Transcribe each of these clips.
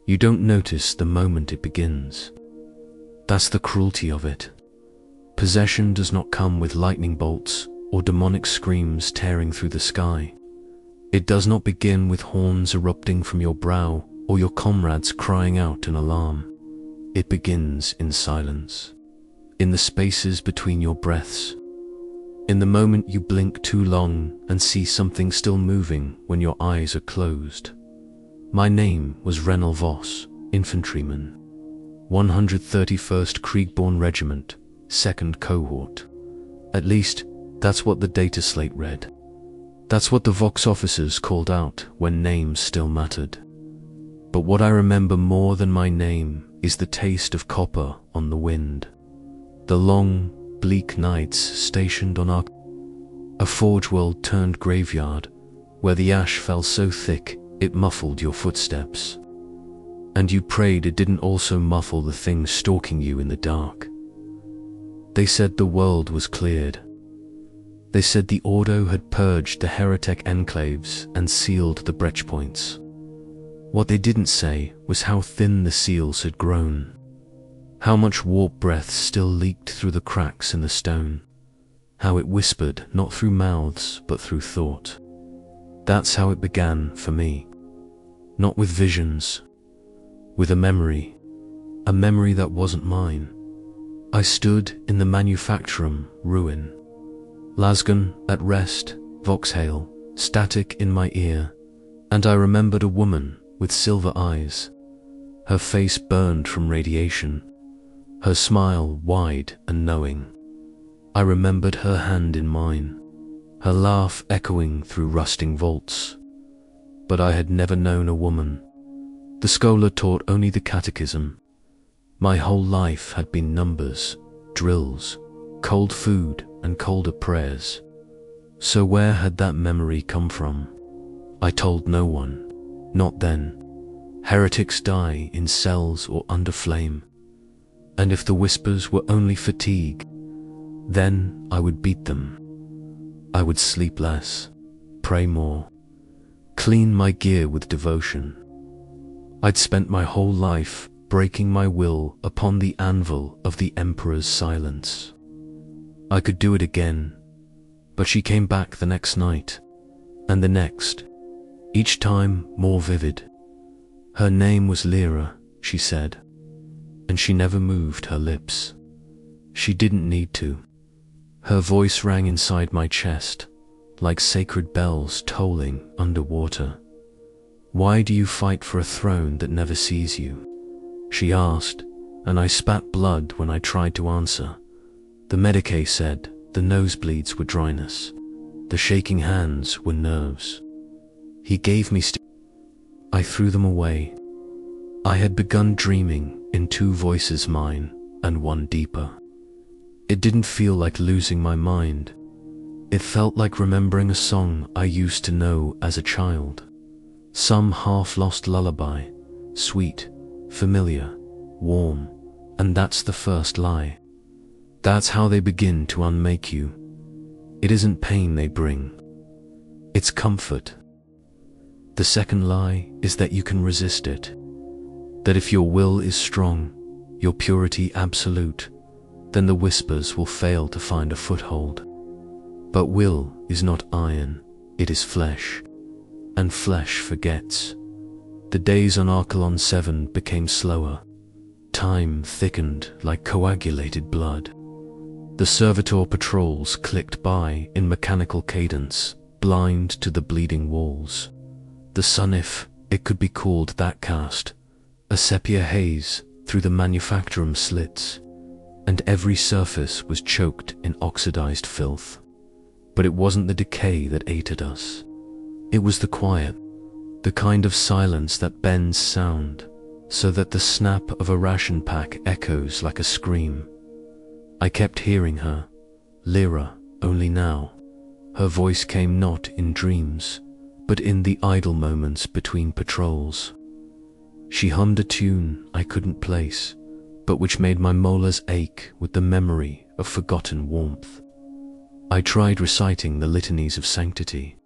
You don't notice the moment it begins. That's the cruelty of it. Possession does not come with lightning bolts or demonic screams tearing through the sky. It does not begin with horns erupting from your brow or your comrades crying out in alarm. It begins in silence, in the spaces between your breaths, in the moment you blink too long and see something still moving when your eyes are closed. My name was Renel Voss, infantryman, 131st Kriegborne Regiment, 2nd Cohort. At least, that's what the data slate read. That's what the Vox officers called out when names still mattered. But what I remember more than my name is the taste of copper on the wind. The long, bleak nights stationed on a forge world turned graveyard, where the ash fell so thick it muffled your footsteps. And you prayed it didn't also muffle the things stalking you in the dark. They said the world was cleared. They said the Ordo had purged the heretic enclaves and sealed the breachpoints. What they didn't say was how thin the seals had grown, how much warp breath still leaked through the cracks in the stone, how it whispered not through mouths but through thought. That's how it began for me. Not with visions, with a memory that wasn't mine. I stood in the manufactorum ruin, Lasgun at rest, Vauxhall static in my ear, and I remembered a woman with silver eyes, her face burned from radiation, her smile wide and knowing. I remembered her hand in mine, her laugh echoing through rusting vaults. But I had never known a woman. The scholar taught only the catechism. My whole life had been numbers, drills, cold food, and colder prayers. So where had that memory come from? I told no one, not then. Heretics die in cells or under flame. And if the whispers were only fatigue, then I would beat them. I would sleep less, pray more, clean my gear with devotion. I'd spent my whole life breaking my will upon the anvil of the Emperor's silence. I could do it again, but she came back the next night, and the next, each time more vivid. Her name was Lyra, she said, and she never moved her lips. She didn't need to. Her voice rang inside my chest, like sacred bells tolling underwater. Why do you fight for a throne that never sees you? She asked, and I spat blood when I tried to answer. The medicae said the nosebleeds were dryness. The shaking hands were nerves. He gave me I threw them away. I had begun dreaming in two voices mine and one deeper. It didn't feel like losing my mind. It felt like remembering a song I used to know as a child. Some half-lost lullaby, sweet, familiar, warm, and that's the first lie. That's how they begin to unmake you. It isn't pain they bring. It's comfort. The second lie is that you can resist it. That if your will is strong, your purity absolute, then the whispers will fail to find a foothold. But will is not iron, it is flesh, and flesh forgets. The days on Archelon 7 became slower. Time thickened like coagulated blood. The servitor patrols clicked by in mechanical cadence, blind to the bleeding walls. The sun, if it could be called that, cast a sepia haze through the manufactorum slits, and every surface was choked in oxidized filth. But it wasn't the decay that ate at us. It was the quiet, the kind of silence that bends sound, so that the snap of a ration pack echoes like a scream. I kept hearing her, Lyra, only now. Her voice came not in dreams, but in the idle moments between patrols. She hummed a tune I couldn't place, but which made my molars ache with the memory of forgotten warmth. I tried reciting the litanies of sanctity,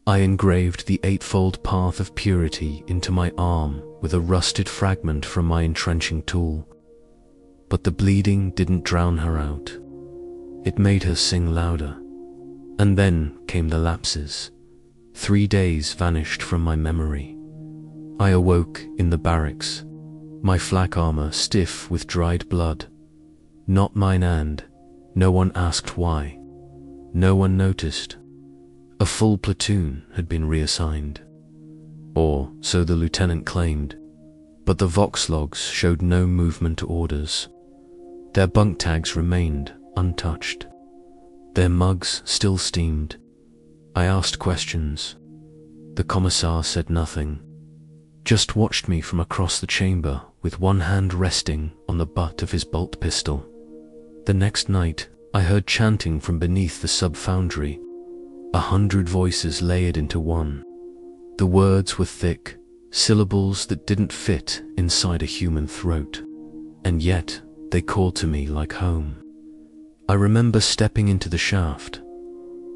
I engraved the eightfold path of purity into my arm with a rusted fragment from my entrenching tool. But the bleeding didn't drown her out. It made her sing louder. And then came the lapses. 3 days vanished from my memory. I awoke in the barracks, my flak armor stiff with dried blood. Not mine, and no one asked why. No one noticed. A full platoon had been reassigned. Or so the lieutenant claimed, but the Vox logs showed no movement orders. Their bunk tags remained untouched. Their mugs still steamed. I asked questions. The commissar said nothing, just watched me from across the chamber with one hand resting on the butt of his bolt pistol. The next night, I heard chanting from beneath the sub-foundry, 100 voices layered into one. The words were thick, syllables that didn't fit inside a human throat, and yet they called to me like home. I remember stepping into the shaft,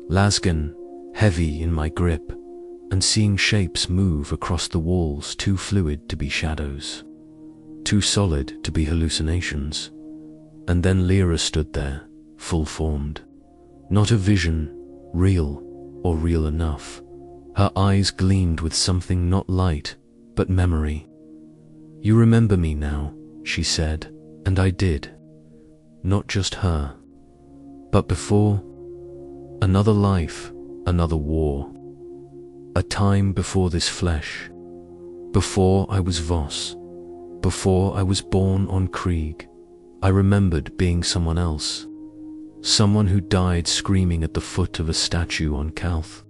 lasgun heavy in my grip, and seeing shapes move across the walls too fluid to be shadows, too solid to be hallucinations. And then Lyra stood there, full-formed. Not a vision, real or real enough. Her eyes gleamed with something not light, but memory. "You remember me now," she said, and I did. Not just her, but before. Another life, another war. A time before this flesh. Before I was Voss. Before I was born on Krieg. I remembered being someone else. Someone who died screaming at the foot of a statue on Calth.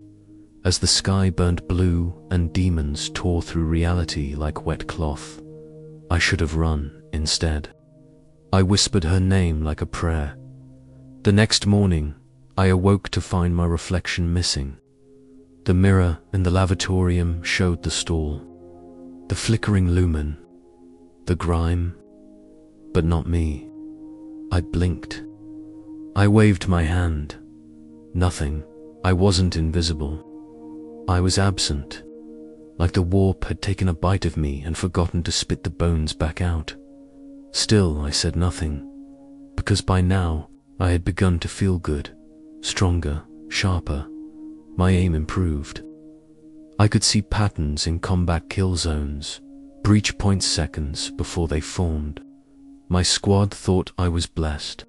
As the sky burned blue and demons tore through reality like wet cloth. I should have run instead. I whispered her name like a prayer. The next morning, I awoke to find my reflection missing. The mirror in the lavatorium showed the stall, the flickering lumen, the grime, but not me. I blinked. I waved my hand. Nothing. I wasn't invisible. I was absent, like the warp had taken a bite of me and forgotten to spit the bones back out. Still, I said nothing, because by now I had begun to feel good, stronger, sharper. My aim improved. I could see patterns in combat kill zones, breach point seconds before they formed. My squad thought I was blessed.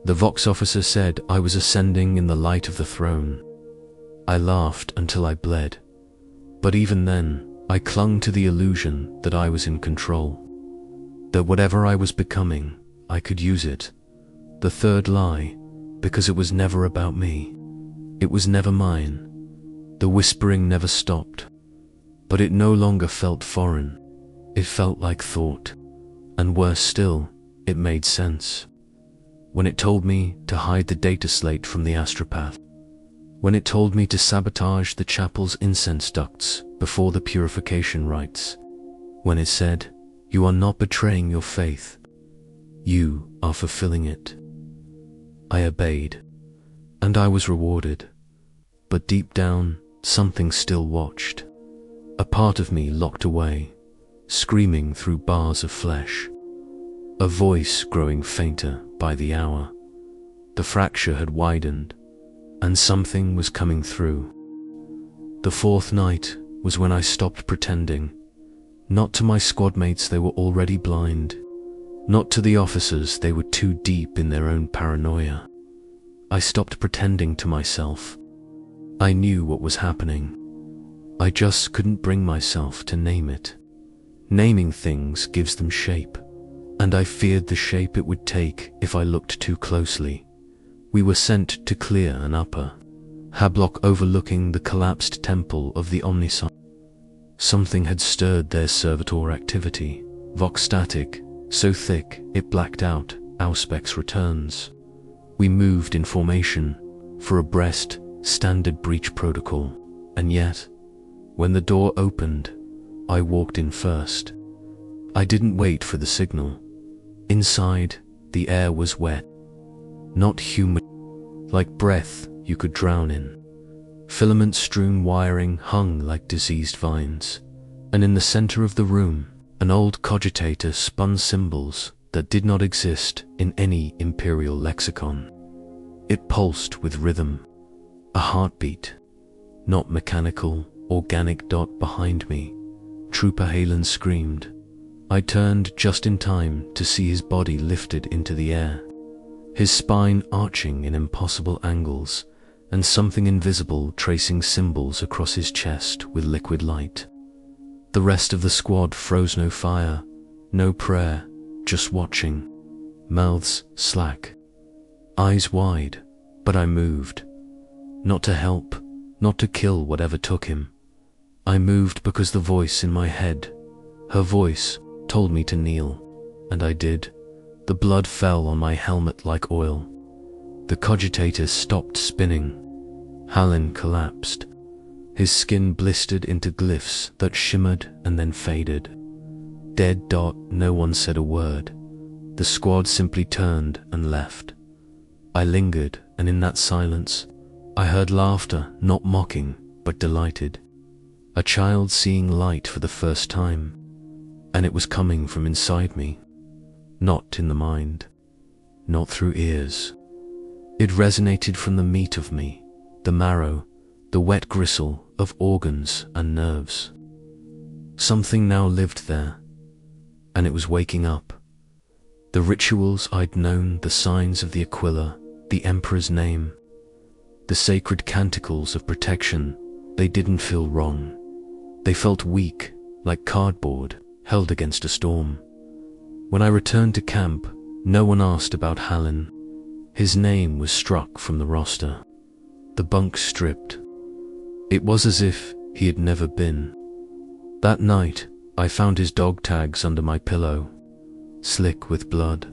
The Vox officer said I was ascending in the light of the throne. I laughed until I bled. But even then, I clung to the illusion that I was in control. That whatever I was becoming, I could use it. The third lie, because it was never about me. It was never mine. The whispering never stopped. But it no longer felt foreign. It felt like thought. And worse still, it made sense. When it told me to hide the data slate from the astropath. When it told me to sabotage the chapel's incense ducts before the purification rites. When it said, "You are not betraying your faith. You are fulfilling it." I obeyed, and I was rewarded. But deep down, something still watched. A part of me locked away, screaming through bars of flesh. A voice growing fainter by the hour. The fracture had widened, and something was coming through. The fourth night was when I stopped pretending. Not to my squadmates, they were already blind. Not to the officers, they were too deep in their own paranoia. I stopped pretending to myself. I knew what was happening. I just couldn't bring myself to name it. Naming things gives them shape, and I feared the shape it would take if I looked too closely. We were sent to clear an upper hablock overlooking the collapsed temple of the Omnisign. Something had stirred their servitor activity. Vox static, so thick it blacked out Auspex returns. We moved in formation for a breast standard breach protocol, and yet, when the door opened, I walked in first. I didn't wait for the signal. Inside, the air was wet, not humid, like breath you could drown in. Filament-strewn wiring hung like diseased vines, and in the center of the room, an old cogitator spun symbols that did not exist in any Imperial lexicon. It pulsed with rhythm, a heartbeat, not mechanical, organic. Behind me, Trooper Halen screamed. I turned just in time to see his body lifted into the air, his spine arching in impossible angles, and something invisible tracing symbols across his chest with liquid light. The rest of the squad froze, no fire, no prayer, just watching, mouths slack, eyes wide. But I moved, not to help, not to kill whatever took him. I moved because the voice in my head, her voice, told me to kneel, and I did. The blood fell on my helmet like oil. The cogitator stopped spinning. Halen collapsed. His skin blistered into glyphs that shimmered and then faded. Dead. No one said a word. The squad simply turned and left. I lingered, and in that silence, I heard laughter, not mocking, but delighted. A child seeing light for the first time, and it was coming from inside me, not in the mind, not through ears. It resonated from the meat of me, the marrow, the wet gristle of organs and nerves. Something now lived there, and it was waking up. The rituals I'd known, the signs of the Aquila, the Emperor's name, the sacred canticles of protection, they didn't feel wrong. They felt weak, like cardboard held against a storm. When I returned to camp, no one asked about Halen. His name was struck from the roster. The bunk stripped. It was as if he had never been. That night, I found his dog tags under my pillow, slick with blood.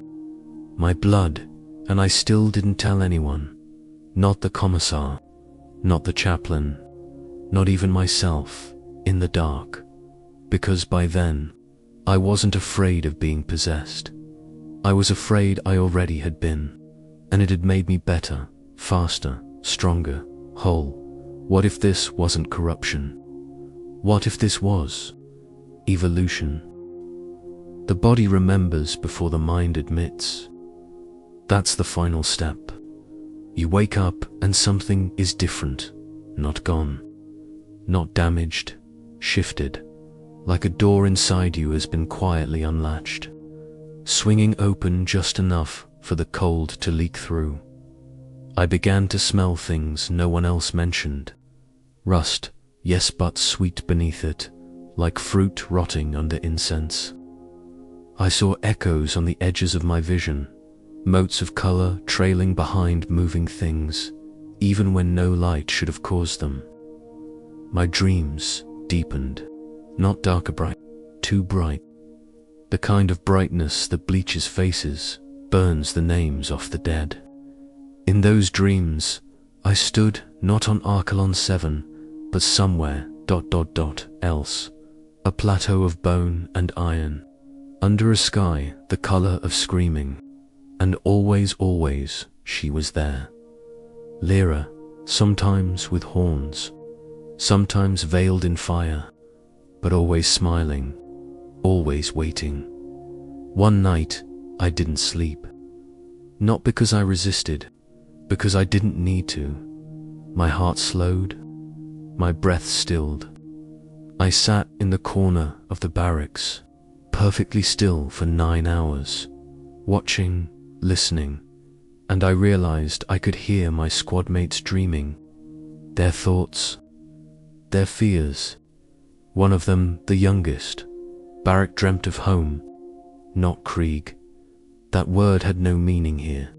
My blood, and I still didn't tell anyone. Not the commissar, not the chaplain, not even myself, in the dark. Because by then, I wasn't afraid of being possessed. I was afraid I already had been, and it had made me better, faster, stronger, whole. What if this wasn't corruption? What if this was evolution? The body remembers before the mind admits. That's the final step. You wake up and something is different, not gone, not damaged, shifted, like a door inside you has been quietly unlatched, swinging open just enough for the cold to leak through. I began to smell things no one else mentioned. Rust, yes, but sweet beneath it, like fruit rotting under incense. I saw echoes on the edges of my vision, motes of color trailing behind moving things, even when no light should have caused them. My dreams deepened, not darker bright, too bright. The kind of brightness that bleaches faces, burns the names off the dead. In those dreams, I stood not on Archelon 7, but somewhere else, a plateau of bone and iron, under a sky the color of screaming, and always, always she was there. Lyra, sometimes with horns, sometimes veiled in fire, but always smiling, always waiting. One night, I didn't sleep. Not because I resisted, because I didn't need to. My heart slowed, my breath stilled. I sat in the corner of the barracks, perfectly still for 9 hours, watching, listening, and I realized I could hear my squad mates dreaming, their thoughts, their fears. One of them, the youngest, Barrack, dreamt of home, not Krieg. That word had no meaning here.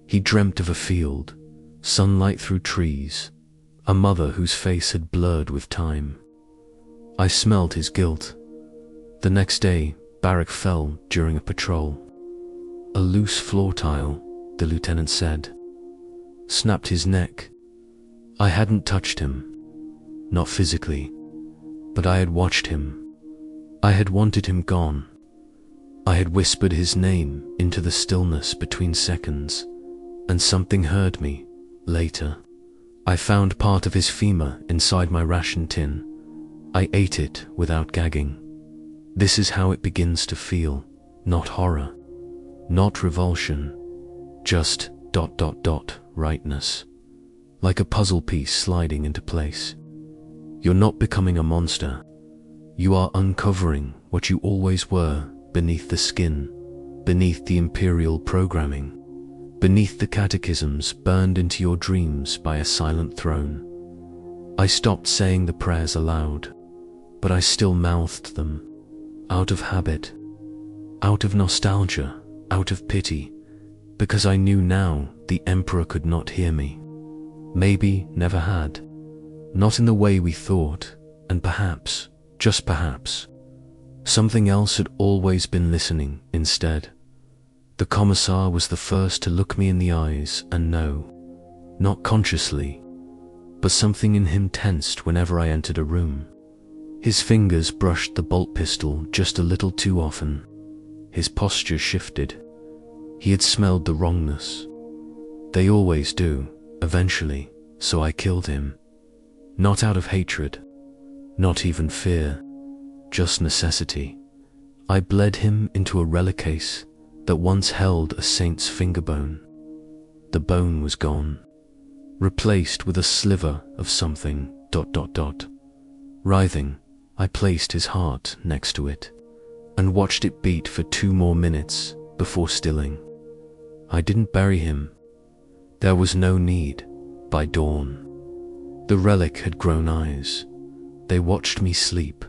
He dreamt of a field, sunlight through trees, a mother whose face had blurred with time. I smelled his guilt. The next day, Barrack fell during a patrol. A loose floor tile, the lieutenant said, snapped his neck. I hadn't touched him, not physically, but I had watched him. I had wanted him gone. I had whispered his name into the stillness between seconds, and something heard me, later, I found part of his femur inside my ration tin. I ate it without gagging. This is how it begins to feel. Not horror, not revulsion, just ... rightness. Like a puzzle piece sliding into place. You're not becoming a monster. You are uncovering what you always were beneath the skin, beneath the imperial programming, beneath the catechisms burned into your dreams by a silent throne. I stopped saying the prayers aloud, but I still mouthed them, out of habit, out of nostalgia, out of pity, because I knew now the Emperor could not hear me. Maybe never had. Not in the way we thought, and perhaps, just perhaps, something else had always been listening instead. The Commissar was the first to look me in the eyes and know, not consciously, but something in him tensed whenever I entered a room. His fingers brushed the bolt pistol just a little too often. His posture shifted. He had smelled the wrongness. They always do, eventually, so I killed him. Not out of hatred, not even fear, just necessity. I bled him into a relic case that once held a saint's finger bone. The bone was gone, replaced with a sliver of something ... Writhing, I placed his heart next to it and watched it beat for 2 more minutes before stilling. I didn't bury him. There was no need. By dawn, the relic had grown eyes. They watched me sleep.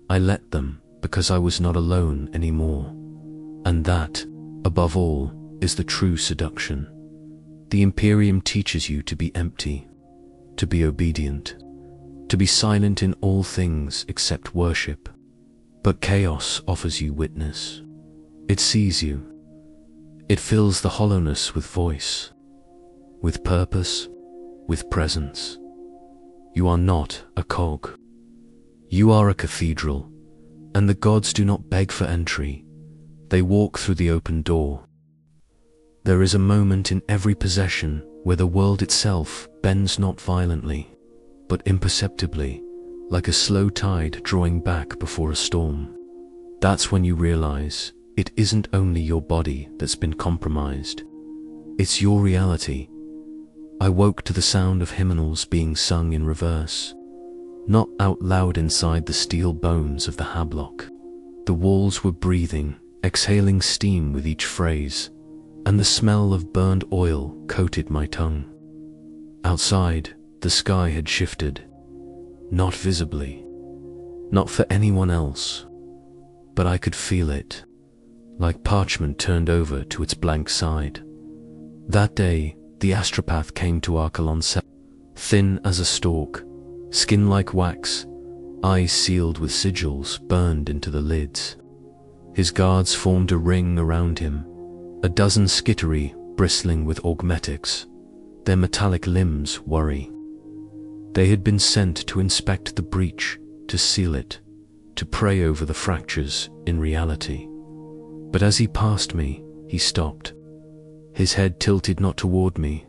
I let them because I was not alone anymore. And that, above all, is the true seduction. The Imperium teaches you to be empty, to be obedient, to be silent in all things except worship. But chaos offers you witness. It sees you. It fills the hollowness with voice, with purpose, with presence. You are not a cog. You are a cathedral, and the gods do not beg for entry. They walk through the open door. There is a moment in every possession where the world itself bends not violently, but imperceptibly, like a slow tide drawing back before a storm. That's when you realize it isn't only your body that's been compromised. It's your reality. I woke to the sound of hymnals being sung in reverse, not out loud inside the steel bones of the hablock. The walls were breathing, exhaling steam with each phrase, and the smell of burned oil coated my tongue. Outside, the sky had shifted, not visibly, not for anyone else, but I could feel it, like parchment turned over to its blank side. That day, the astropath came to Archelon, thin as a stalk, skin like wax, eyes sealed with sigils burned into the lids. His guards formed a ring around him, a dozen skittery bristling with augmetics, their metallic limbs worry. They had been sent to inspect the breach, to seal it, to pray over the fractures in reality. But as he passed me, he stopped. His head tilted not toward me,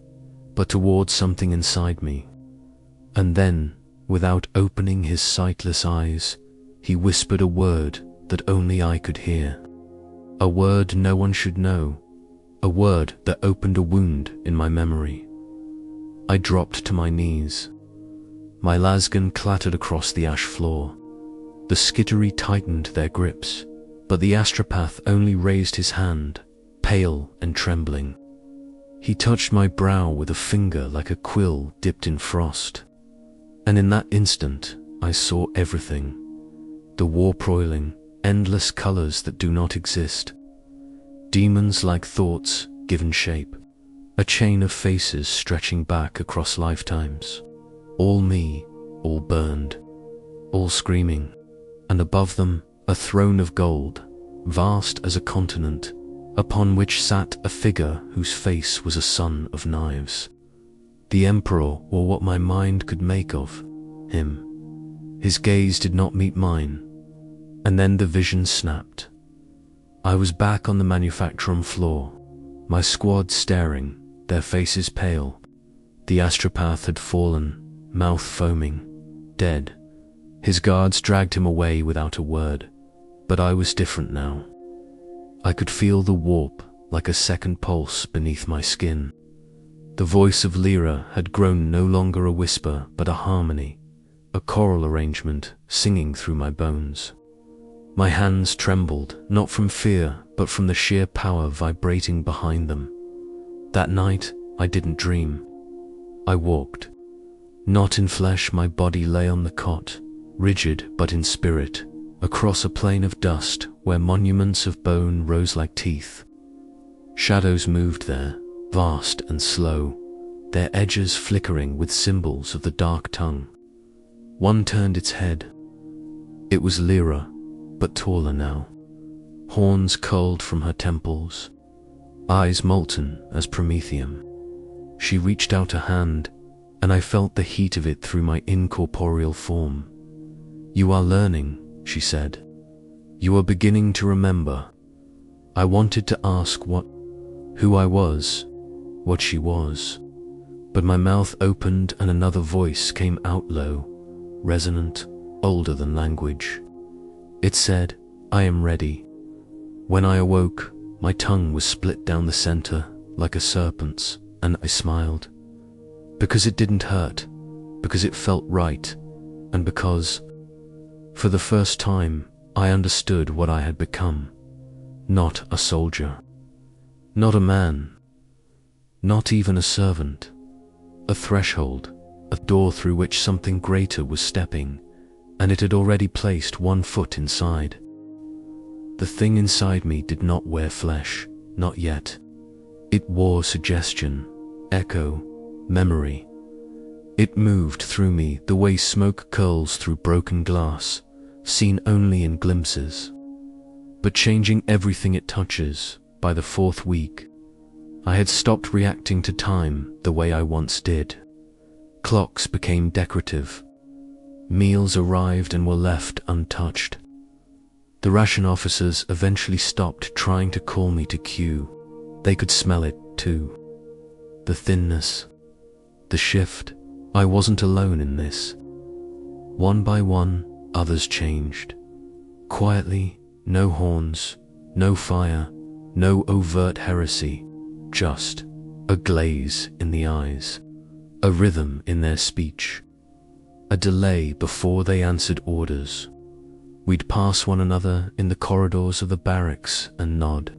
but toward something inside me. And then, without opening his sightless eyes, he whispered a word that only I could hear. A word no one should know, a word that opened a wound in my memory. I dropped to my knees. My lasgun clattered across the ash floor. The skittery tightened their grips, but the astropath only raised his hand, pale and trembling. He touched my brow with a finger like a quill dipped in frost. And in that instant, I saw everything. The war-broiling, endless colors that do not exist. Demons like thoughts given shape. A chain of faces stretching back across lifetimes. All me, all burned, all screaming. And above them, a throne of gold, vast as a continent, upon which sat a figure whose face was a son of knives. The Emperor, or what my mind could make of him. His gaze did not meet mine, and then the vision snapped. I was back on the manufacturing floor, my squad staring, their faces pale, The astropath had fallen, mouth foaming, dead. His guards dragged him away without a word, but I was different now. I could feel the warp like a second pulse beneath my skin. The voice of Lyra had grown no longer a whisper but a harmony, a choral arrangement singing through my bones. My hands trembled, not from fear, but from the sheer power vibrating behind them. That night, I didn't dream. I walked. Not in flesh, my body lay on the cot, rigid but in spirit, across a plain of dust where monuments of bone rose like teeth. Shadows moved there, vast and slow, their edges flickering with symbols of the dark tongue. One turned its head. It was Lyra, but taller now. Horns curled from her temples, eyes molten as promethium. She reached out a hand, and I felt the heat of it through my incorporeal form. "You are learning," she said. "You are beginning to remember." I wanted to ask who I was, what she was, but my mouth opened and another voice came out low, resonant, older than language. It said, "I am ready." When I awoke, my tongue was split down the center like a serpent's, and I smiled. Because it didn't hurt, because it felt right, and because, for the first time, I understood what I had become. Not a soldier. Not a man. Not even a servant. A threshold, a door through which something greater was stepping, and it had already placed one foot inside. The thing inside me did not wear flesh, not yet. It wore suggestion, echo, memory. It moved through me the way smoke curls through broken glass, seen only in glimpses. But changing everything it touches, by the fourth week, I had stopped reacting to time the way I once did. Clocks became decorative. Meals arrived and were left untouched. The ration officers eventually stopped trying to call me to queue. They could smell it too. The thinness, the shift. I wasn't alone in this. One by one, others changed. Quietly, no horns, no fire, no overt heresy, just a glaze in the eyes, a rhythm in their speech, a delay before they answered orders. We'd pass one another in the corridors of the barracks and nod,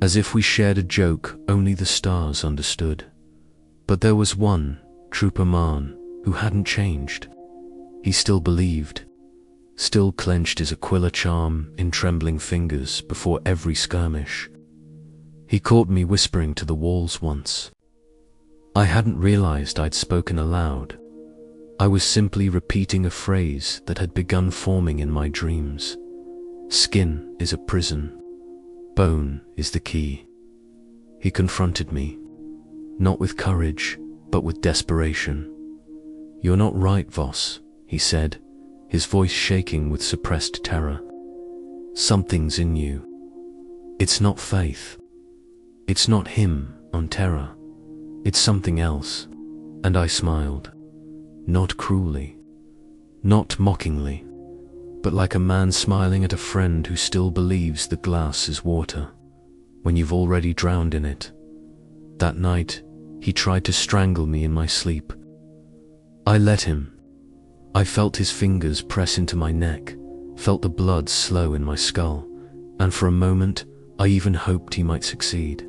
as if we shared a joke only the stars understood. But there was one, Trooper Marn, who hadn't changed. He still believed, still clenched his Aquila charm in trembling fingers before every skirmish. He caught me whispering to the walls once. I hadn't realized I'd spoken aloud. I was simply repeating a phrase that had begun forming in my dreams. Skin is a prison. Bone is the key. He confronted me, not with courage, but with desperation. "You're not right, Voss," he said, his voice shaking with suppressed terror. "Something's in you. It's not faith. It's not him on terror. It's something else." And I smiled. Not cruelly, not mockingly, but like a man smiling at a friend who still believes the glass is water, when you've already drowned in it. That night, he tried to strangle me in my sleep. I let him. I felt his fingers press into my neck, felt the blood slow in my skull, and for a moment, I even hoped he might succeed.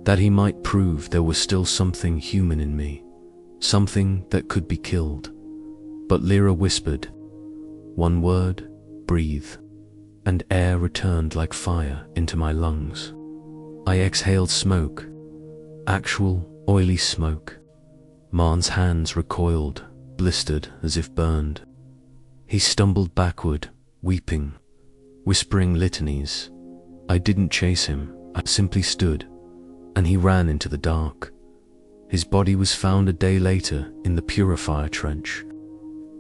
That he might prove there was still something human in me, something that could be killed. But Lyra whispered, one word, breathe, and air returned like fire into my lungs. I exhaled smoke, actual oily smoke. Marn's hands recoiled, blistered as if burned. He stumbled backward, weeping, whispering litanies. I didn't chase him, I simply stood, and he ran into the dark. His body was found a day later in the purifier trench.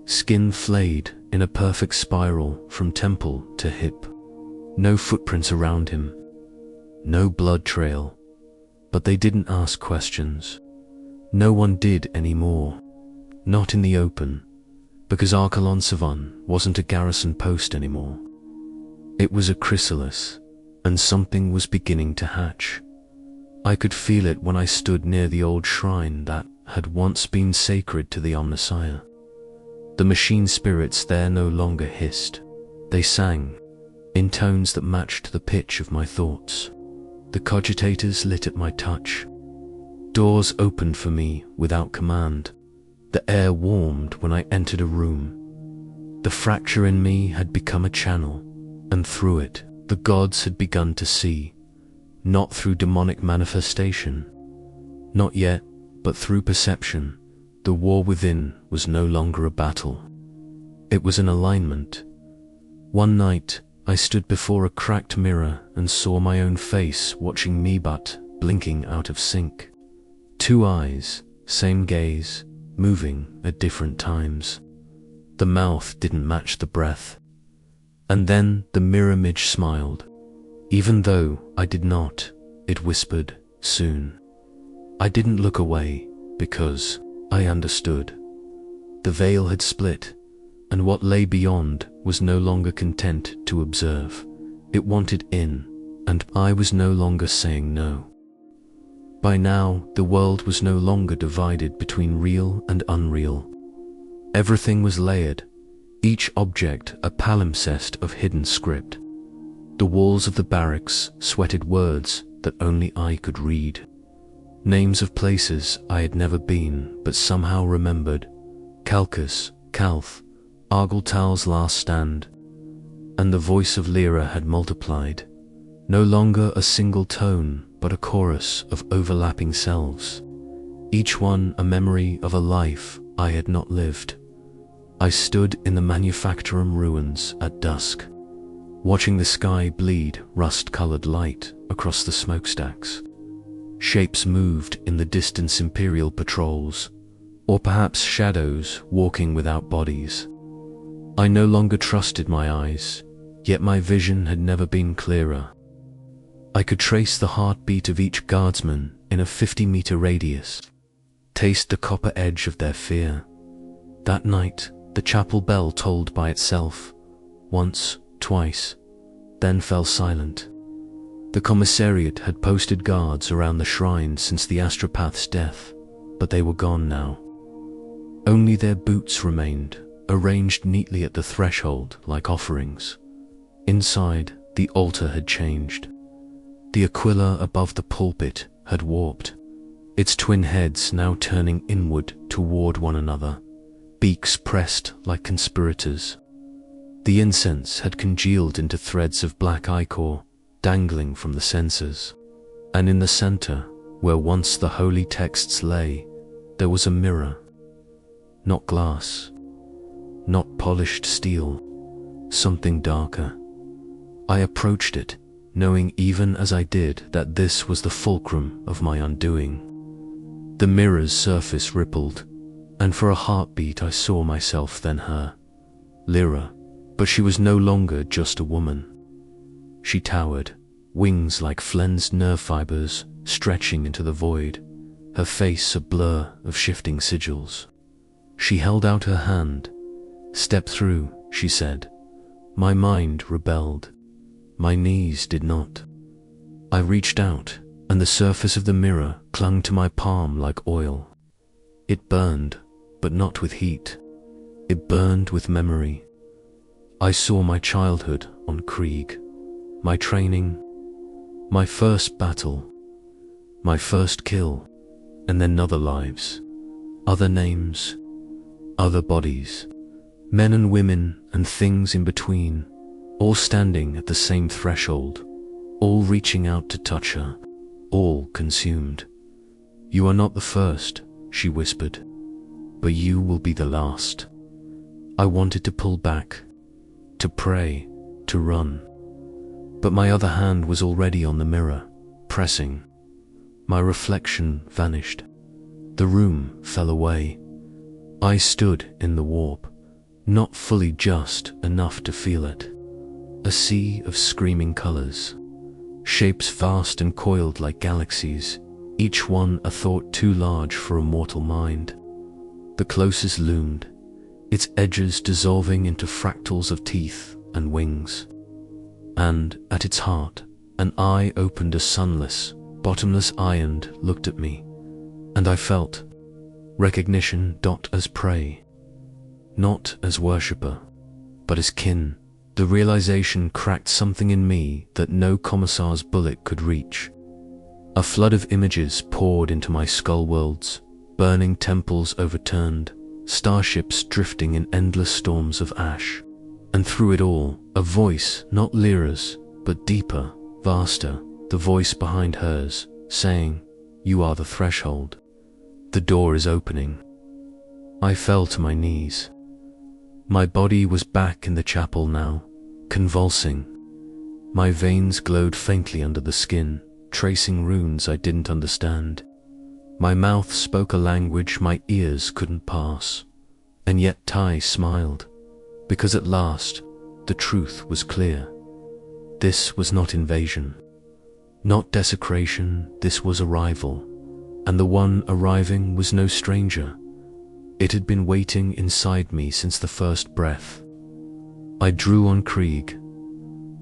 Skin flayed in a perfect spiral from temple to hip. No footprints around him. No blood trail. But they didn't ask questions. No one did anymore. Not in the open, because Archelon wasn't a garrison post anymore. It was a chrysalis, and something was beginning to hatch. I could feel it when I stood near the old shrine that had once been sacred to the Omnissiah. The machine spirits there no longer hissed. They sang, in tones that matched the pitch of my thoughts. The cogitators lit at my touch. Doors opened for me without command. The air warmed when I entered a room. The fracture in me had become a channel, and through it, the gods had begun to see, not through demonic manifestation, not yet, but through perception. The war within was no longer a battle. It was an alignment. One night, I stood before a cracked mirror and saw my own face watching me but blinking out of sync. Two eyes, same gaze, moving at different times. The mouth didn't match the breath. And then the mirror image smiled. Even though I did not, it whispered, soon. I didn't look away, because I understood. The veil had split, and what lay beyond was no longer content to observe. It wanted in, and I was no longer saying no. By now, the world was no longer divided between real and unreal. Everything was layered, each object a palimpsest of hidden script. The walls of the barracks sweated words that only I could read. Names of places I had never been but somehow remembered. Calcus, Calth, Argyltal's last stand. And the voice of Lyra had multiplied. No longer a single tone, but a chorus of overlapping selves. Each one a memory of a life I had not lived. I stood in the Manufactorum ruins at dusk, watching the sky bleed rust-colored light across the smokestacks. Shapes moved in the distance Imperial patrols, or perhaps shadows walking without bodies. I no longer trusted my eyes, yet my vision had never been clearer. I could trace the heartbeat of each guardsman in a 50-meter radius, taste the copper edge of their fear. That night, the chapel bell tolled by itself, once, twice, then fell silent. The commissariat had posted guards around the shrine since the astropath's death, but they were gone now. Only their boots remained, arranged neatly at the threshold like offerings. Inside, the altar had changed. The aquila above the pulpit had warped, its twin heads now turning inward toward one another, beaks pressed like conspirators. The incense had congealed into threads of black ichor, dangling from the censers. And in the center, where once the holy texts lay, there was a mirror. Not glass, not polished steel, something darker. I approached it, knowing even as I did that this was the fulcrum of my undoing. The mirror's surface rippled, and for a heartbeat I saw myself, then her. Lyra, but she was no longer just a woman. She towered, wings like flensed nerve fibers stretching into the void, her face a blur of shifting sigils. She held out her hand. "Step through," she said. My mind rebelled. My knees did not. I reached out, and the surface of the mirror clung to my palm like oil. It burned, but not with heat. It burned with memory. I saw my childhood on Krieg, my training, my first battle, my first kill, and then other lives, other names, other bodies, men and women and things in between, all standing at the same threshold, all reaching out to touch her, all consumed. "You are not the first," she whispered, "but you will be the last." I wanted to pull back, to pray, to run. But my other hand was already on the mirror, pressing. My reflection vanished. The room fell away. I stood in the warp, not fully just enough to feel it. A sea of screaming colors, shapes vast and coiled like galaxies, each one a thought too large for a mortal mind. The closest loomed, its edges dissolving into fractals of teeth and wings. And, at its heart, an eye opened as sunless, bottomless eye and looked at me, and I felt recognition as prey. Not as worshipper, but as kin. The realization cracked something in me that no commissar's bullet could reach. A flood of images poured into my skull worlds, burning temples overturned, starships drifting in endless storms of ash. And through it all, a voice, not Lyra's, but deeper, vaster, the voice behind hers, saying, "You are the threshold. The door is opening." I fell to my knees. My body was back in the chapel now, convulsing. My veins glowed faintly under the skin, tracing runes I didn't understand. My mouth spoke a language my ears couldn't pass. And yet Tai smiled, because at last, the truth was clear. This was not invasion, not desecration, this was arrival. And the one arriving was no stranger. It had been waiting inside me since the first breath. I drew on Krieg.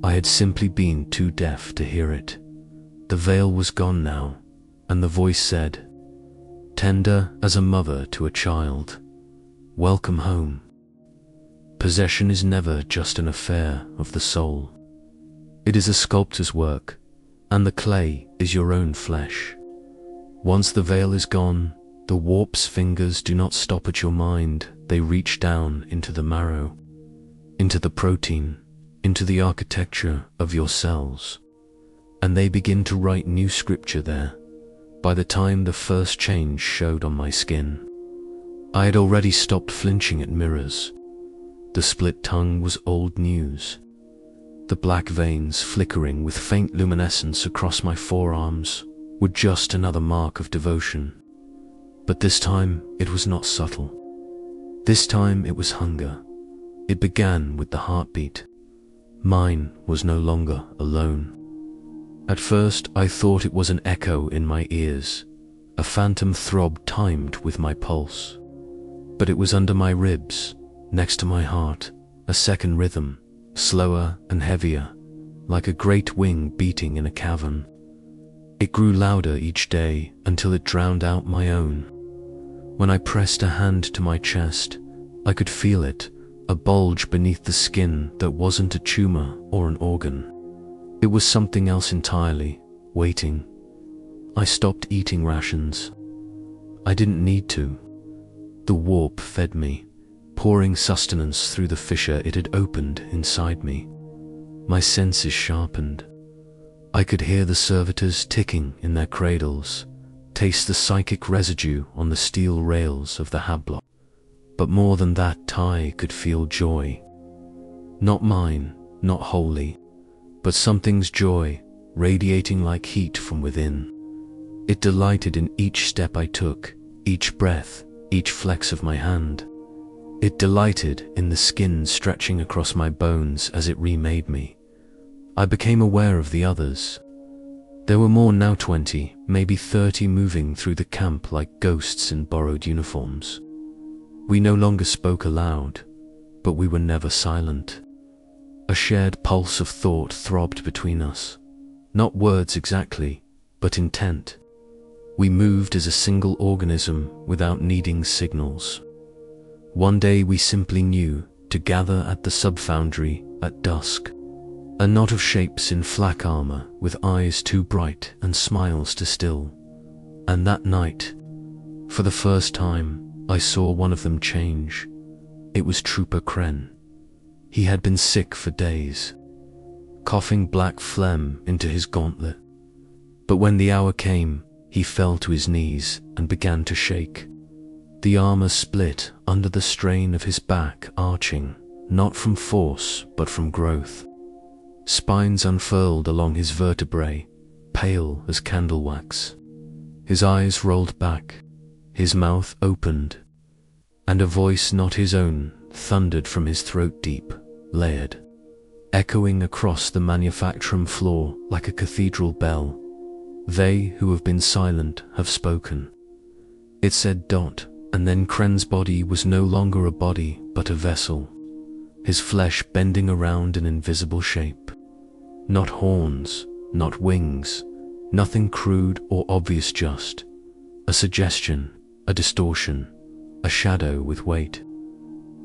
I had simply been too deaf to hear it. The veil was gone now, and the voice said, tender as a mother to a child, "Welcome home." Possession is never just an affair of the soul. It is a sculptor's work, and the clay is your own flesh. Once the veil is gone, the warp's fingers do not stop at your mind, they reach down into the marrow, into the protein, into the architecture of your cells, and they begin to write new scripture there. By the time the first change showed on my skin, I had already stopped flinching at mirrors. The split tongue was old news. The black veins flickering with faint luminescence across my forearms were just another mark of devotion. But this time it was not subtle. This time it was hunger. It began with the heartbeat. Mine was no longer alone. At first I thought it was an echo in my ears, a phantom throb timed with my pulse. But it was under my ribs, next to my heart, a second rhythm, slower and heavier, like a great wing beating in a cavern. It grew louder each day until it drowned out my own. When I pressed a hand to my chest, I could feel it, a bulge beneath the skin that wasn't a tumor or an organ. It was something else entirely, waiting. I stopped eating rations. I didn't need to. The warp fed me, pouring sustenance through the fissure it had opened inside me. My senses sharpened. I could hear the servitors ticking in their cradles, taste the psychic residue on the steel rails of the hablock. But more than that, Tai could feel joy. Not mine, not wholly, but something's joy, radiating like heat from within. It delighted in each step I took, each breath, each flex of my hand. It delighted in the skin stretching across my bones as it remade me. I became aware of the others. There were more now, 20, maybe 30 moving through the camp like ghosts in borrowed uniforms. We no longer spoke aloud, but we were never silent. A shared pulse of thought throbbed between us. Not words exactly, but intent. We moved as a single organism without needing signals. One day we simply knew to gather at the sub-foundry at dusk. A knot of shapes in flak armor with eyes too bright and smiles to still. And that night, for the first time, I saw one of them change. It was Trooper Kren. He had been sick for days, coughing black phlegm into his gauntlet. But when the hour came, he fell to his knees and began to shake. The armor split under the strain of his back arching, not from force, but from growth. Spines unfurled along his vertebrae, pale as candle wax. His eyes rolled back, his mouth opened, and a voice not his own thundered from his throat deep, layered, echoing across the manufacturing floor like a cathedral bell. They who have been silent have spoken. It said dot, and then Kren's body was no longer a body, but a vessel. His flesh bending around an invisible shape. Not horns, not wings, nothing crude or obvious, just a suggestion, a distortion, a shadow with weight.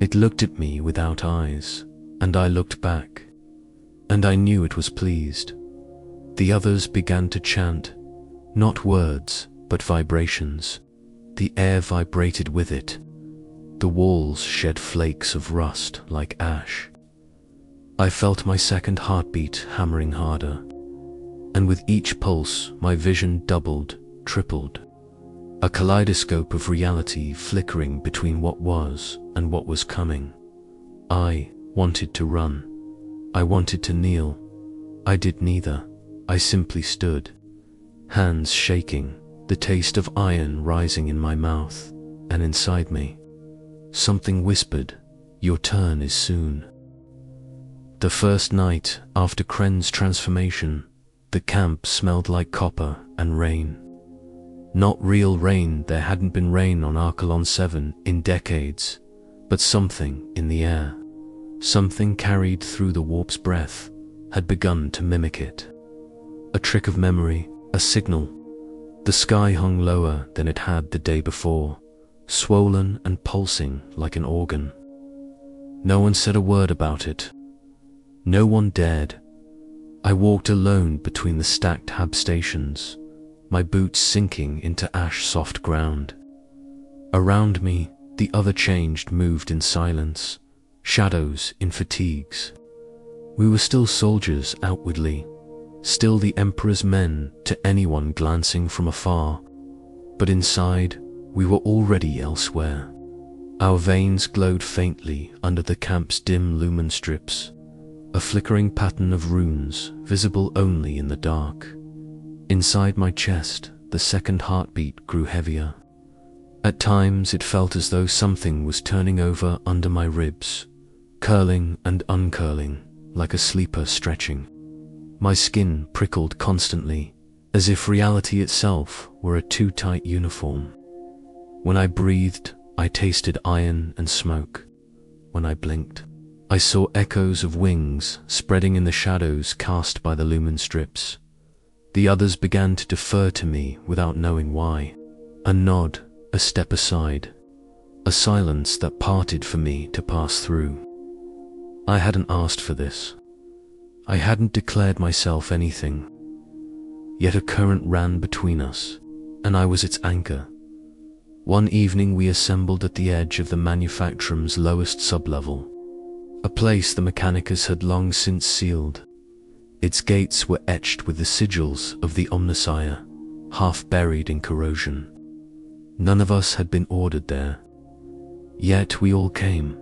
It looked at me without eyes, and I looked back, and I knew it was pleased. The others began to chant, not words, but vibrations. The air vibrated with it. The walls shed flakes of rust like ash. I felt my second heartbeat hammering harder, and with each pulse my vision doubled, tripled. A kaleidoscope of reality flickering between what was and what was coming. I wanted to run. I wanted to kneel. I did neither. I simply stood, hands shaking, the taste of iron rising in my mouth, and inside me. Something whispered, "Your turn is soon." The first night after Kren's transformation, the camp smelled like copper and rain. Not real rain, there hadn't been rain on Archelon 7 in decades, but something in the air, something carried through the warp's breath, had begun to mimic it. A trick of memory, a signal. The sky hung lower than it had the day before, swollen and pulsing like an organ. No one said a word about it. No one dared. I walked alone between the stacked hab stations, my boots sinking into ash-soft ground. Around me, the other changed moved in silence, shadows in fatigues. We were still soldiers outwardly, still the Emperor's men to anyone glancing from afar, but inside, we were already elsewhere. Our veins glowed faintly under the camp's dim lumen strips, a flickering pattern of runes visible only in the dark. Inside my chest, the second heartbeat grew heavier. At times it felt as though something was turning over under my ribs, curling and uncurling, like a sleeper stretching. My skin prickled constantly, as if reality itself were a too tight uniform. When I breathed, I tasted iron and smoke. When I blinked, I saw echoes of wings spreading in the shadows cast by the lumen strips. The others began to defer to me without knowing why. A nod, a step aside, a silence that parted for me to pass through. I hadn't asked for this. I hadn't declared myself anything. Yet a current ran between us, and I was its anchor. One evening we assembled at the edge of the manufacturum's lowest sublevel, a place the Mechanicus had long since sealed. Its gates were etched with the sigils of the Omnissiah, half buried in corrosion. None of us had been ordered there. Yet we all came.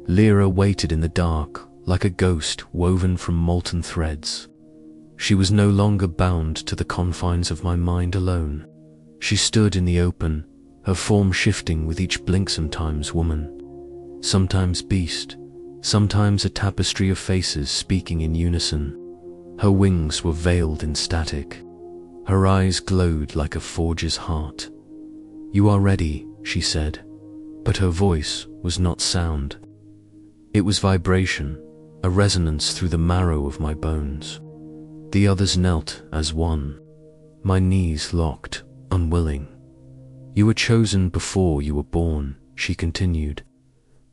Lyra waited in the dark, like a ghost woven from molten threads. She was no longer bound to the confines of my mind alone. She stood in the open, her form shifting with each blink, sometimes woman, sometimes beast, sometimes a tapestry of faces speaking in unison. Her wings were veiled in static. Her eyes glowed like a forge's heart. "You are ready," she said, but her voice was not sound. It was vibration, a resonance through the marrow of my bones. The others knelt as one, my knees locked, unwilling. "You were chosen before you were born," she continued.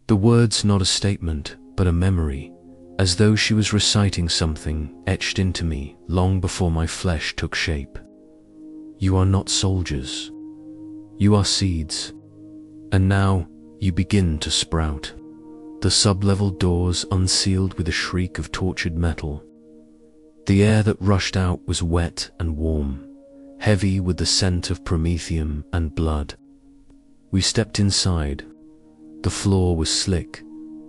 The words not a statement, but a memory, as though she was reciting something etched into me long before my flesh took shape. "You are not soldiers. You are seeds. And now you begin to sprout." The sublevel doors unsealed with a shriek of tortured metal. The air that rushed out was wet and warm, heavy with the scent of promethium and blood. We stepped inside. The floor was slick,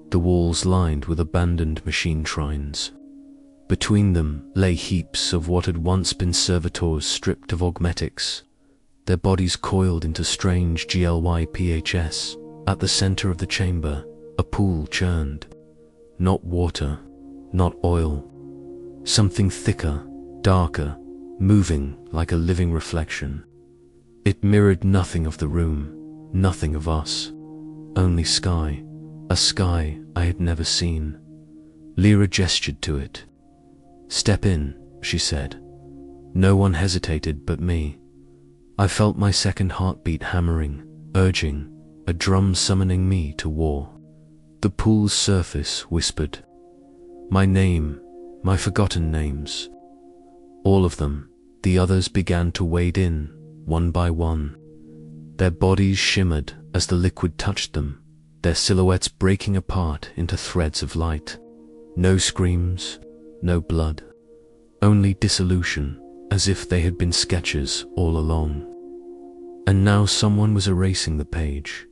the walls lined with abandoned machine shrines. Between them lay heaps of what had once been servitors stripped of augmetics, their bodies coiled into strange GLYPHS. At the center of the chamber, a pool churned. Not water, not oil. Something thicker, darker, moving like a living reflection. It mirrored nothing of the room, nothing of us, only sky, a sky I had never seen. Lyra gestured to it. "Step in," she said. No one hesitated but me. I felt my second heartbeat hammering, urging, a drum summoning me to war. The pool's surface whispered. My name, my forgotten names. All of them, the others began to wade in, one by one. Their bodies shimmered as the liquid touched them, their silhouettes breaking apart into threads of light. No screams, no blood, only dissolution, as if they had been sketches all along. And now someone was erasing the page.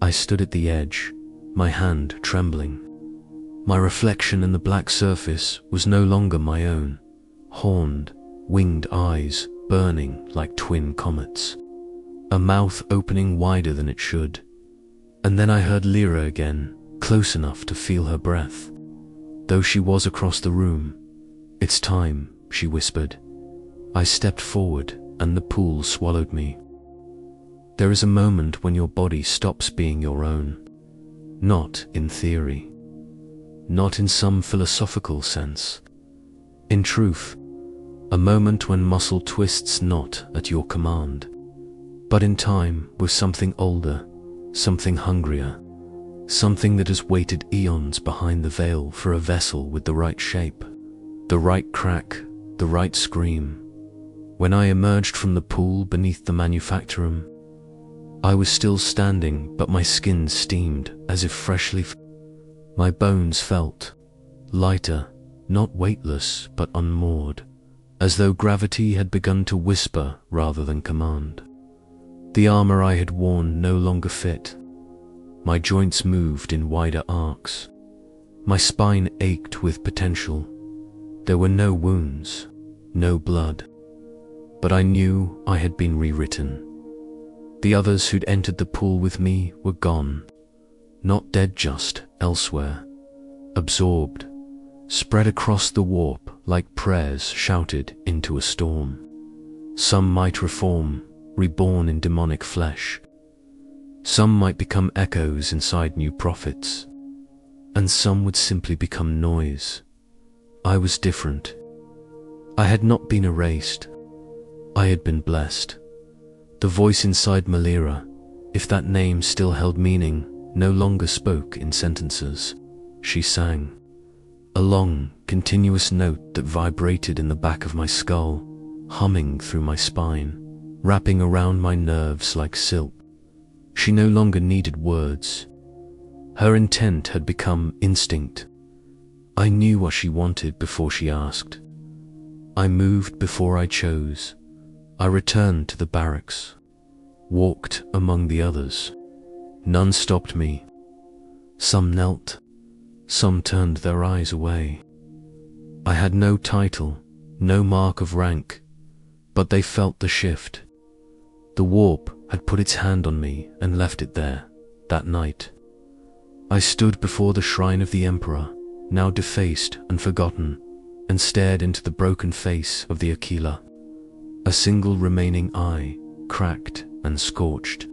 I stood at the edge, my hand trembling. My reflection in the black surface was no longer my own, horned, winged eyes burning like twin comets, a mouth opening wider than it should. And then I heard Lyra again, close enough to feel her breath. Though she was across the room. "It's time," she whispered. I stepped forward and the pool swallowed me. There is a moment when your body stops being your own. Not in theory. Not in some philosophical sense. In truth, a moment when muscle twists not at your command, but in time with something older, something hungrier, something that has waited eons behind the veil for a vessel with the right shape, the right crack, the right scream. When I emerged from the pool beneath the manufactorum, I was still standing, but my skin steamed as if freshly. My bones felt lighter, not weightless, but unmoored, as though gravity had begun to whisper rather than command. The armor I had worn no longer fit. My joints moved in wider arcs. My spine ached with potential. There were no wounds, no blood. But I knew I had been rewritten. The others who'd entered the pool with me were gone. Not dead, just elsewhere. Absorbed, spread across the warp like prayers shouted into a storm. Some might reform, reborn in demonic flesh. Some might become echoes inside new prophets. And some would simply become noise. I was different. I had not been erased. I had been blessed. The voice inside Lyra, if that name still held meaning, no longer spoke in sentences. She sang. A long, continuous note that vibrated in the back of my skull, humming through my spine, wrapping around my nerves like silk. She no longer needed words. Her intent had become instinct. I knew what she wanted before she asked. I moved before I chose. I returned to the barracks, walked among the others. None stopped me. Some knelt, some turned their eyes away. I had no title, no mark of rank, but they felt the shift. The warp had put its hand on me and left it there, that night. I stood before the shrine of the Emperor, now defaced and forgotten, and stared into the broken face of the Aquila. A single remaining eye, cracked and scorched.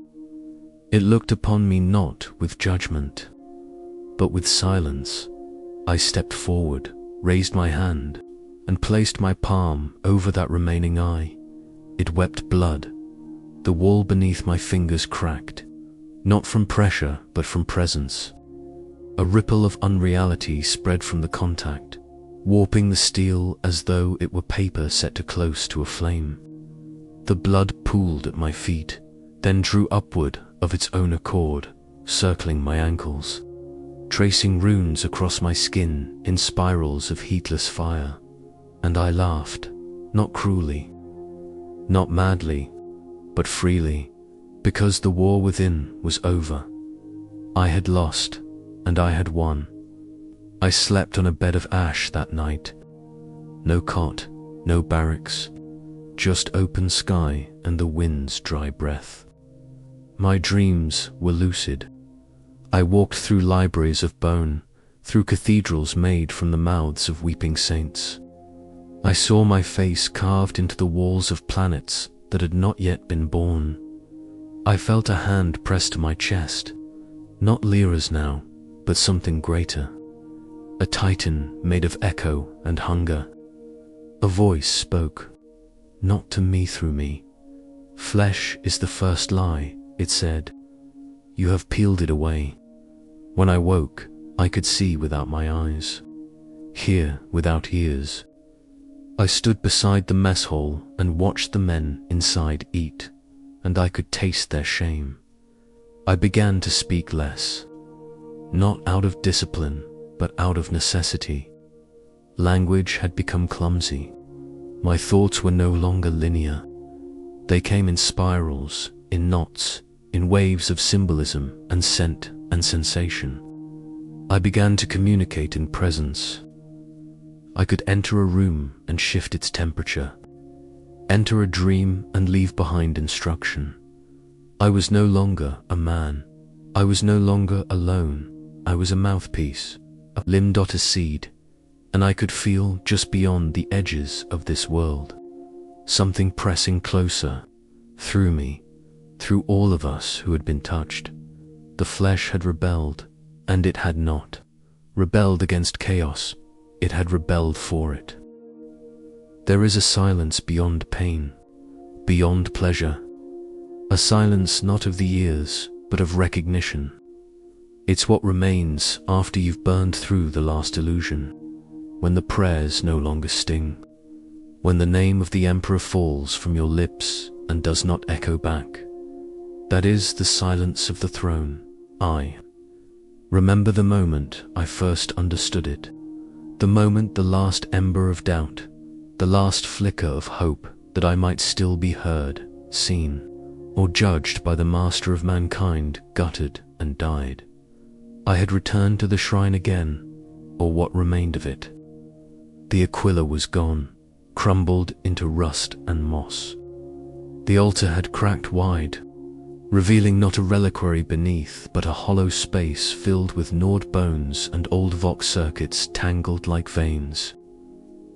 It looked upon me not with judgment, but with silence. I stepped forward, raised my hand, and placed my palm over that remaining eye. It wept blood. The wall beneath my fingers cracked, not from pressure but from presence. A ripple of unreality spread from the contact, warping the steel as though it were paper set too close to a flame. The blood pooled at my feet, then drew upward of its own accord, circling my ankles, tracing runes across my skin in spirals of heatless fire. And I laughed, not cruelly, not madly, but freely, because the war within was over. I had lost, and I had won. I slept on a bed of ash that night. No cot, no barracks, just open sky and the wind's dry breath. My dreams were lucid. I walked through libraries of bone, through cathedrals made from the mouths of weeping saints. I saw my face carved into the walls of planets that had not yet been born. I felt a hand pressed to my chest, not Lyra's now, but something greater. A titan made of echo and hunger. A voice spoke, not to me through me. Flesh is the first lie, it said. You have peeled it away. When I woke, I could see without my eyes, hear without ears. I stood beside the mess hall and watched the men inside eat, and I could taste their shame. I began to speak less, not out of discipline, but out of necessity. Language had become clumsy. My thoughts were no longer linear. They came in spirals, in knots, in waves of symbolism and scent and sensation. I began to communicate in presence. I could enter a room and shift its temperature, enter a dream and leave behind instruction. I was no longer a man. I was no longer alone. I was a mouthpiece, a limb-dotted seed, and I could feel just beyond the edges of this world, something pressing closer, through me, through all of us who had been touched. The flesh had rebelled, and it had not rebelled against chaos. It had rebelled for it. There is a silence beyond pain, beyond pleasure, a silence not of the ears, but of recognition. It's what remains after you've burned through the last illusion, when the prayers no longer sting, when the name of the Emperor falls from your lips and does not echo back. That is the silence of the throne. I remember the moment I first understood it. The moment the last ember of doubt, the last flicker of hope that I might still be heard, seen, or judged by the master of mankind guttered and died. I had returned to the shrine again, or what remained of it. The Aquila was gone, crumbled into rust and moss. The altar had cracked wide, revealing not a reliquary beneath, but a hollow space filled with gnawed bones and old vox circuits tangled like veins.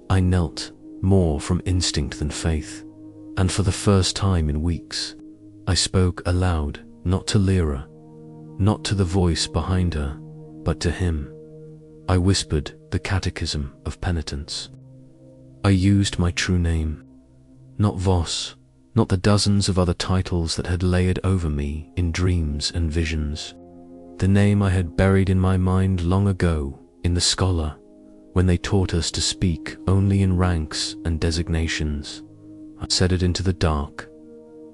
I knelt, more from instinct than faith, and for the first time in weeks, I spoke aloud, not to Lyra, not to the voice behind her, but to him. I whispered the catechism of penitence. I used my true name, not Voss, not the dozens of other titles that had layered over me in dreams and visions. The name I had buried in my mind long ago in the scholar, when they taught us to speak only in ranks and designations. I said it into the dark,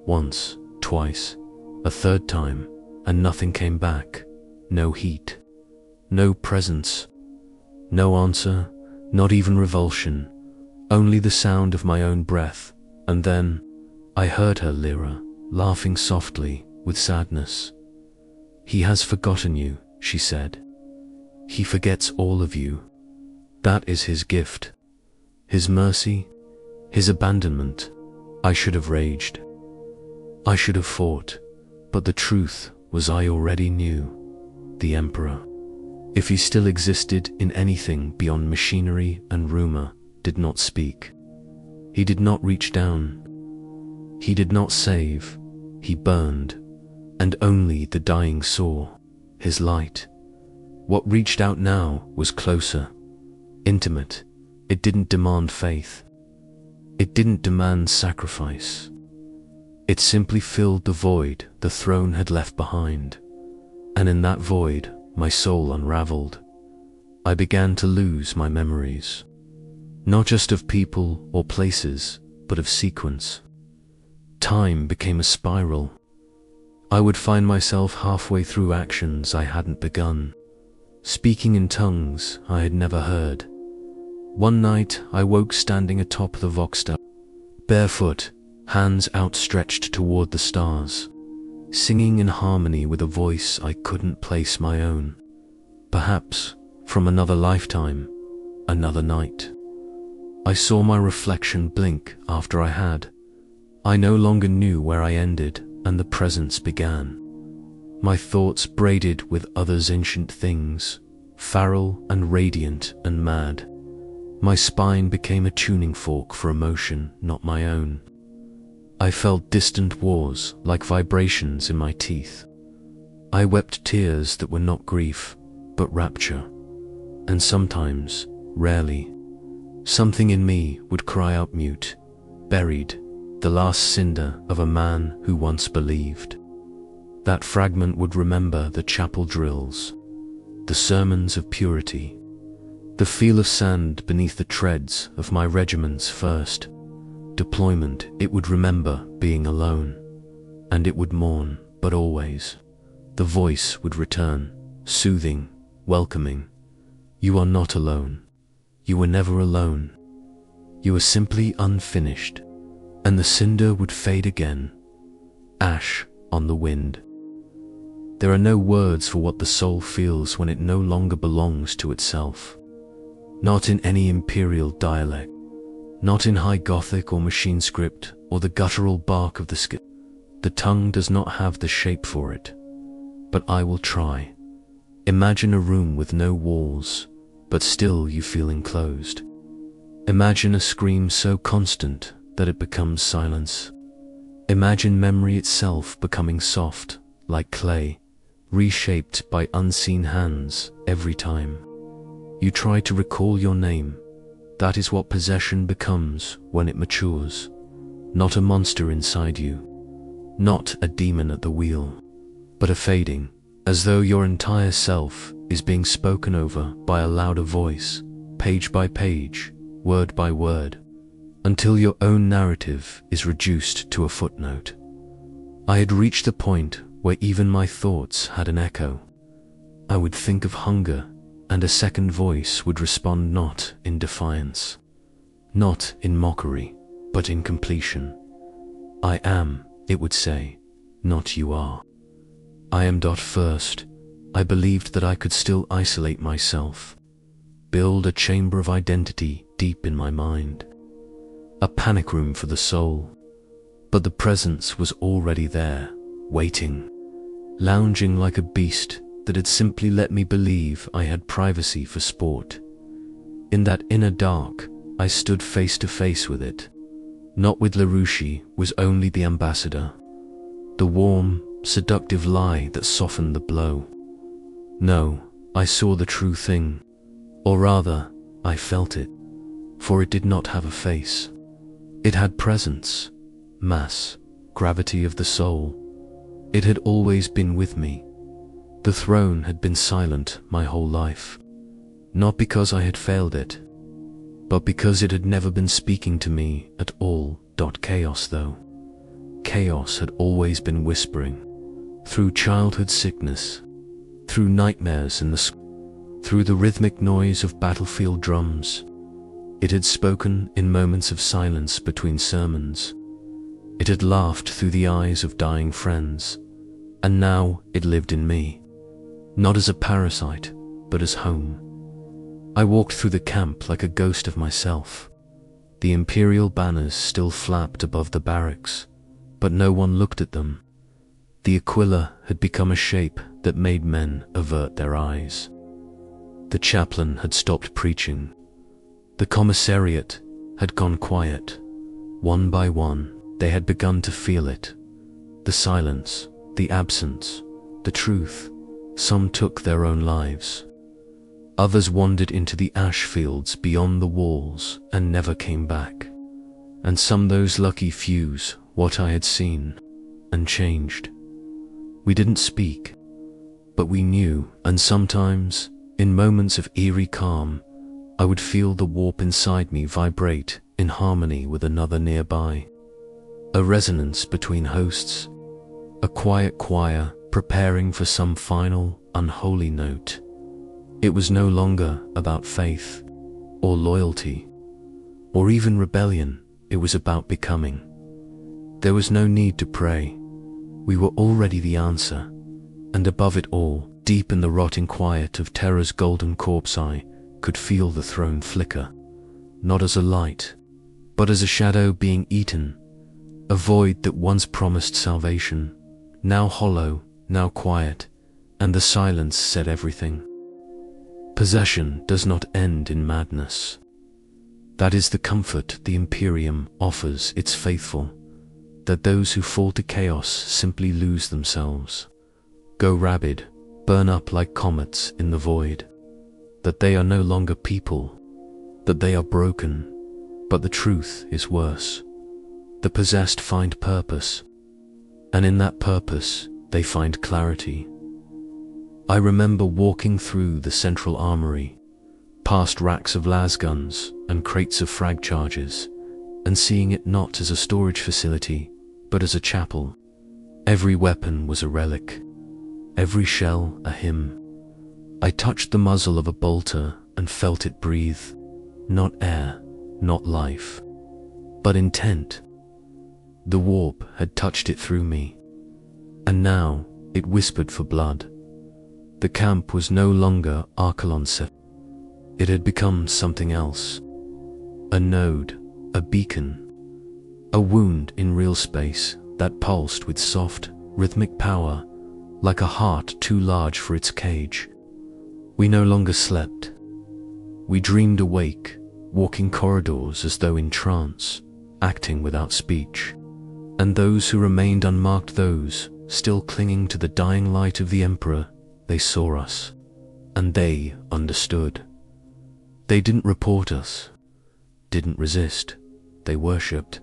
once, twice, a third time, and nothing came back. No heat, no presence, no answer, not even revulsion, only the sound of my own breath. And then I heard her, Lyra, laughing softly with sadness. He has forgotten you, she said. He forgets all of you. That is his gift, his mercy, his abandonment. I should have raged. I should have fought, but the truth was I already knew. The Emperor, if he still existed in anything beyond machinery and rumor, did not speak. He did not reach down. He did not save. He burned, and only the dying saw his light. What reached out now was closer, intimate. It didn't demand faith. It didn't demand sacrifice. It simply filled the void the throne had left behind. And in that void, my soul unraveled. I began to lose my memories, not just of people or places, but of sequence. Time became a spiral. I would find myself halfway through actions I hadn't begun, speaking in tongues I had never heard. One night I woke standing atop the Vox Tower, barefoot, hands outstretched toward the stars, singing in harmony with a voice I couldn't place my own. Perhaps from another lifetime, another night. I saw my reflection blink after I had. I no longer knew where I ended and the presence began. My thoughts braided with others' ancient things, feral and radiant and mad. My spine became a tuning fork for emotion, not my own. I felt distant wars like vibrations in my teeth. I wept tears that were not grief, but rapture. And sometimes, rarely, something in me would cry out mute, buried, the last cinder of a man who once believed. That fragment would remember the chapel drills, the sermons of purity, the feel of sand beneath the treads of my regiment's first deployment. It would remember being alone, and it would mourn, but always. The voice would return, soothing, welcoming. You are not alone. You were never alone. You were simply unfinished. And the cinder would fade again, ash on the wind. There are no words for what the soul feels when it no longer belongs to itself. Not in any imperial dialect, not in high Gothic or machine script or the guttural bark of the skit. The tongue does not have the shape for it, but I will try. Imagine a room with no walls, but still you feel enclosed. Imagine a scream so constant that it becomes silence. Imagine memory itself becoming soft, like clay, reshaped by unseen hands every time you try to recall your name. That is what possession becomes when it matures. Not a monster inside you, not a demon at the wheel, but a fading, as though your entire self is being spoken over by a louder voice, page by page, word by word, until your own narrative is reduced to a footnote. I had reached the point where even my thoughts had an echo. I would think of hunger, and a second voice would respond not in defiance, not in mockery, but in completion. I am, it would say, not you are. I am. First, I believed that I could still isolate myself, build a chamber of identity deep in my mind, a panic room for the soul. But the presence was already there, waiting, lounging like a beast that had simply let me believe I had privacy for sport. In that inner dark, I stood face to face with it. Not with Larouche was only the ambassador, the warm, seductive lie that softened the blow. No, I saw the true thing, or rather, I felt it, for it did not have a face. It had presence, mass, gravity of the soul. It had always been with me. The throne had been silent my whole life, not because I had failed it, but because it had never been speaking to me at all. Chaos though. Chaos had always been whispering, through childhood sickness, through nightmares in through the rhythmic noise of battlefield drums. It had spoken in moments of silence between sermons. It had laughed through the eyes of dying friends, and now it lived in me, not as a parasite, but as home. I walked through the camp like a ghost of myself. The imperial banners still flapped above the barracks, but no one looked at them. The Aquila had become a shape that made men avert their eyes. The chaplain had stopped preaching. The commissariat had gone quiet. One by one, they had begun to feel it. The silence, the absence, the truth. Some took their own lives. Others wandered into the ash fields beyond the walls and never came back. And some, those lucky fews, what I had seen, and changed. We didn't speak, but we knew, and sometimes, in moments of eerie calm, I would feel the warp inside me vibrate in harmony with another nearby. A resonance between hosts, a quiet choir preparing for some final, unholy note. It was no longer about faith, or loyalty, or even rebellion. It was about becoming. There was no need to pray. We were already the answer, and above it all, deep in the rotting quiet of terror's golden corpse, I could feel the throne flicker, not as a light, but as a shadow being eaten, a void that once promised salvation, now hollow, now quiet, and the silence said everything. Possession does not end in madness. That is the comfort the Imperium offers its faithful, that those who fall to chaos simply lose themselves, go rabid, burn up like comets in the void, that they are no longer people, that they are broken, but the truth is worse. The possessed find purpose, and in that purpose they find clarity. I remember walking through the central armory, past racks of lasguns and crates of frag charges, and seeing it not as a storage facility, but as a chapel. Every weapon was a relic, every shell a hymn. I touched the muzzle of a bolter and felt it breathe, not air, not life, but intent. The warp had touched it through me, and now it whispered for blood. The camp was no longer Archelon set. It had become something else. A node, a beacon, a wound in real space that pulsed with soft, rhythmic power, like a heart too large for its cage. We no longer slept. We dreamed awake, walking corridors as though in trance, acting without speech. And those who remained unmarked, those still clinging to the dying light of the Emperor, they saw us, and they understood. They didn't report us, didn't resist, they worshipped.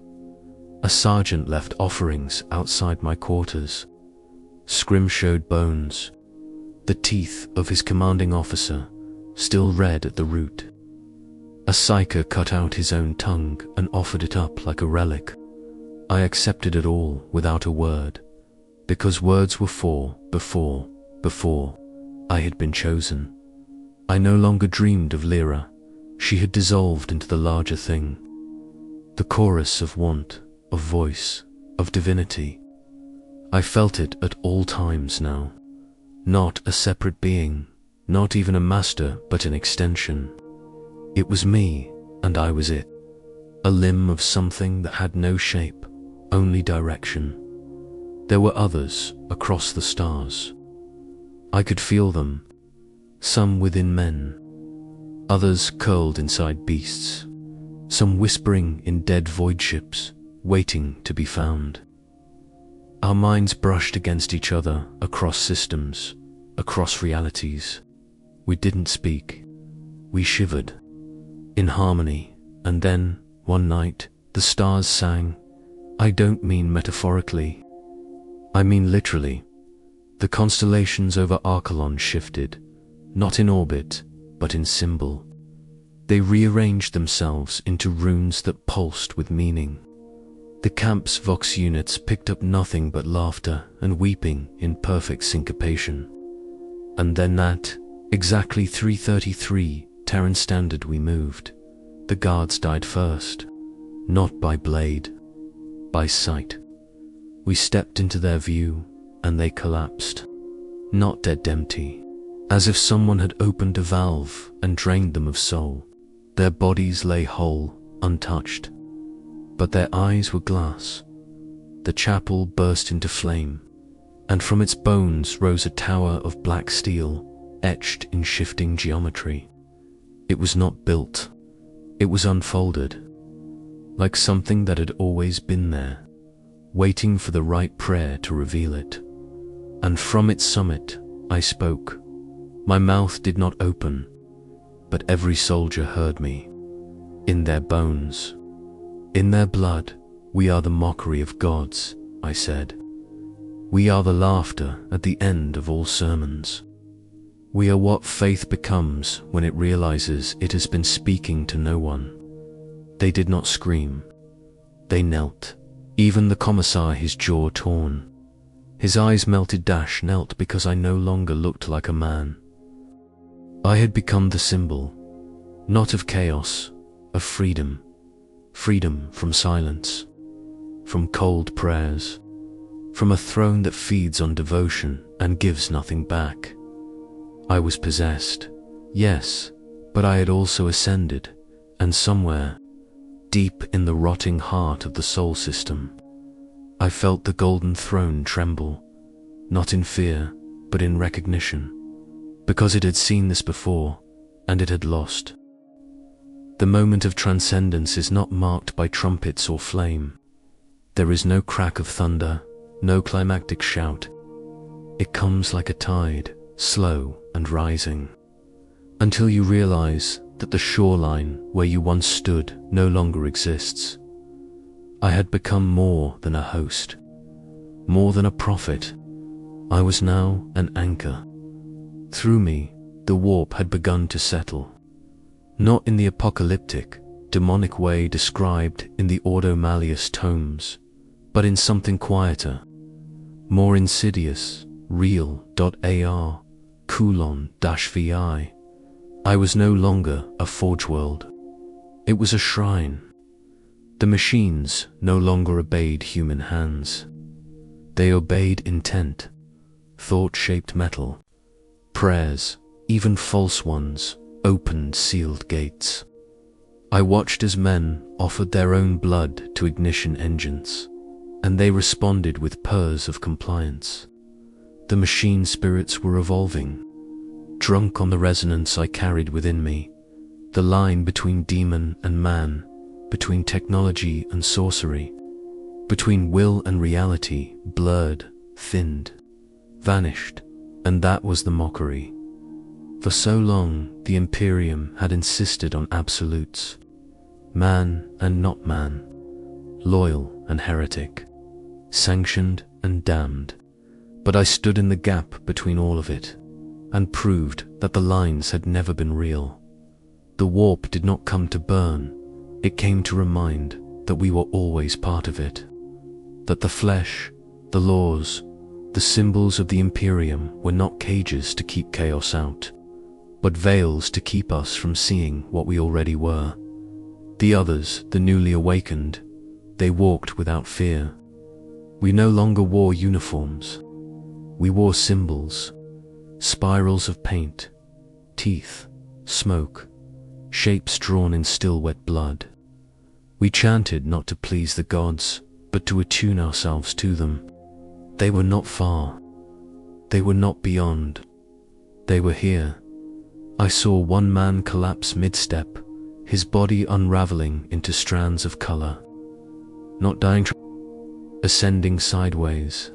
A sergeant left offerings outside my quarters. Scrim showed bones, the teeth of his commanding officer, still red at the root. A psyker cut out his own tongue and offered it up like a relic. I accepted it all without a word, because words were for before I had been chosen. I no longer dreamed of Lyra. She had dissolved into the larger thing. The chorus of want, of voice, of divinity. I felt it at all times now. Not a separate being, not even a master, but an extension. It was me, and I was it. A limb of something that had no shape, only direction. There were others across the stars. I could feel them, some within men, others curled inside beasts, some whispering in dead void ships, waiting to be found. Our minds brushed against each other across systems, across realities. We didn't speak. We shivered, in harmony, and then, one night, the stars sang. I don't mean metaphorically. I mean literally. The constellations over Archelon shifted, not in orbit, but in symbol. They rearranged themselves into runes that pulsed with meaning. The camp's vox units picked up nothing but laughter and weeping in perfect syncopation. And then at exactly 3:33 Terran Standard we moved. The guards died first, not by blade, by sight. We stepped into their view, and they collapsed, not dead empty, as if someone had opened a valve and drained them of soul. Their bodies lay whole, untouched, but their eyes were glass. The chapel burst into flame, and from its bones rose a tower of black steel, etched in shifting geometry. It was not built, it was unfolded, like something that had always been there, waiting for the right prayer to reveal it. And from its summit, I spoke. My mouth did not open, but every soldier heard me. In their bones, in their blood, we are the mockery of gods, I said. We are the laughter at the end of all sermons. We are what faith becomes when it realizes it has been speaking to no one. They did not scream. They knelt. Even the commissar, his jaw torn. His eyes melted. Knelt because I no longer looked like a man. I had become the symbol, not of chaos, of freedom. Freedom from silence, from cold prayers, from a throne that feeds on devotion and gives nothing back. I was possessed, yes, but I had also ascended, and somewhere, deep in the rotting heart of the soul system, I felt the golden throne tremble, not in fear, but in recognition, because it had seen this before, and it had lost. The moment of transcendence is not marked by trumpets or flame. There is no crack of thunder, no climactic shout. It comes like a tide, slow and rising, until you realize that the shoreline where you once stood no longer exists. I had become more than a host, more than a prophet. I was now an anchor. Through me, the warp had begun to settle, not in the apocalyptic, demonic way described in the Ordo Malleus tomes, but in something quieter, more insidious, real.ar, Coulon-vi. I was no longer a forge world. It was a shrine. The machines no longer obeyed human hands. They obeyed intent, thought-shaped metal. Prayers, even false ones, opened sealed gates. I watched as men offered their own blood to ignition engines, and they responded with purrs of compliance. The machine spirits were evolving, drunk on the resonance I carried within me. The line between demon and man, between technology and sorcery, between will and reality, blurred, thinned, vanished, and that was the mockery. For so long, the Imperium had insisted on absolutes, man and not man, loyal and heretic, sanctioned and damned. But I stood in the gap between all of it, and proved that the lines had never been real. The warp did not come to burn, it came to remind that we were always part of it, that the flesh, the laws, the symbols of the Imperium were not cages to keep chaos out, but veils to keep us from seeing what we already were. The others, the newly awakened, they walked without fear. We no longer wore uniforms. We wore symbols, spirals of paint, teeth, smoke, shapes drawn in still wet blood. We chanted not to please the gods, but to attune ourselves to them. They were not far. They were not beyond. They were here. I saw one man collapse mid-step, his body unraveling into strands of color. Not dying, ascending sideways.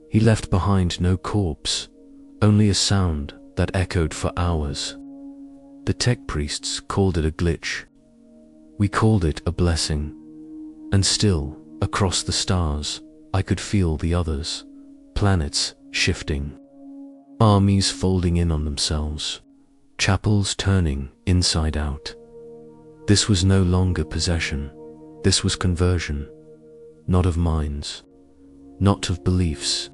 He left behind no corpse, only a sound that echoed for hours. The tech priests called it a glitch. We called it a blessing. And still, across the stars, I could feel the others, planets shifting, armies folding in on themselves, chapels turning inside out. This was no longer possession. This was conversion, not of minds, not of beliefs,